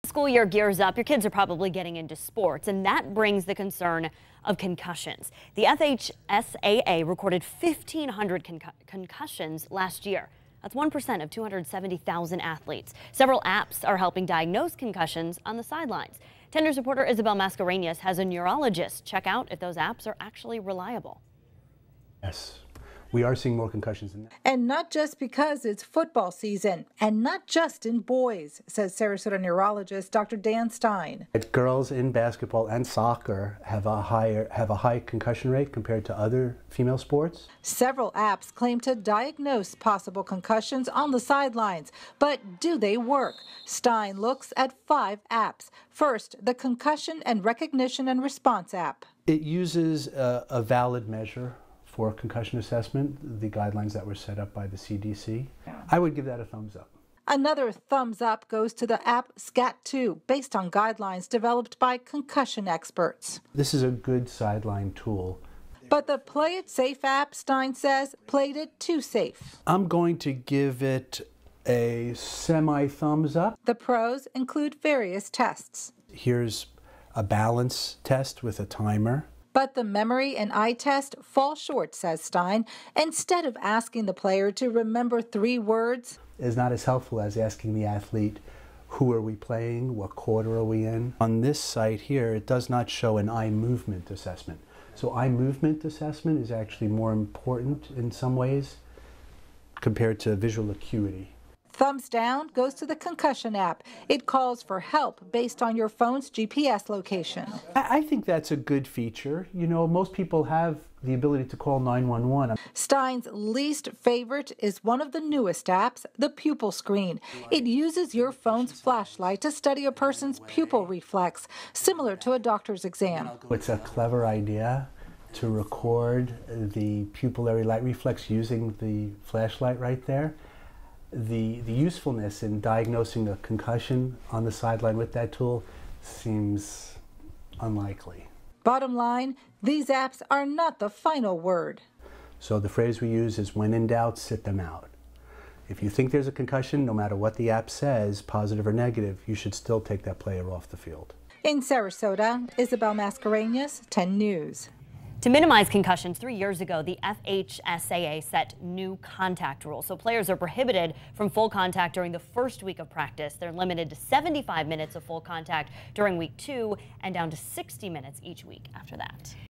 School year gears up. Your kids are probably getting into sports, and that brings the concern of concussions. The FHSAA recorded 1,500 concussions last year. That's 1% of 270,000 athletes. Several apps are helping diagnose concussions on the sidelines. 10 News reporter Isabel Mascarenas has a neurologist check out if those apps are actually reliable. Yes. We are seeing more concussions in that. And not just because it's football season, and not just in boys, says Sarasota neurologist Dr. Dan Stein. Girls in basketball and soccer have a high concussion rate compared to other female sports. Several apps claim to diagnose possible concussions on the sidelines, but do they work? Stein looks at 5 apps. First, the Concussion and Recognition and Response app. It uses a valid measure for concussion assessment, the guidelines that were set up by the CDC. I would give that a thumbs up. Another thumbs up goes to the app SCAT2, based on guidelines developed by concussion experts. This is a good sideline tool. But the Play It Safe app, Stein says, played it too safe. I'm going to give it a semi-thumbs up. The pros include various tests. Here's a balance test with a timer. But the memory and eye test fall short, says Stein. Instead of asking the player to remember 3 words, is not as helpful as asking the athlete, who are we playing, what quarter are we in. On this site here, it does not show an eye movement assessment. So eye movement assessment is actually more important in some ways compared to visual acuity. Thumbs down goes to the Concussion app. It calls for help based on your phone's GPS location. I think that's a good feature. You know, most people have the ability to call 911. Stein's least favorite is one of the newest apps, the Pupil Screen. It uses your phone's flashlight to study a person's pupil reflex, similar to a doctor's exam. It's a clever idea to record the pupillary light reflex using the flashlight right there. The usefulness in diagnosing a concussion on the sideline with that tool seems unlikely. Bottom line, these apps are not the final word. So the phrase we use is, when in doubt, sit them out. If you think there's a concussion, no matter what the app says, positive or negative, you should still take that player off the field. In Sarasota, Isabel Mascarenas, 10 News. To minimize concussions, 3 years ago, the FHSAA set new contact rules. So players are prohibited from full contact during the first week of practice. They're limited to 75 minutes of full contact during week 2 and down to 60 minutes each week after that.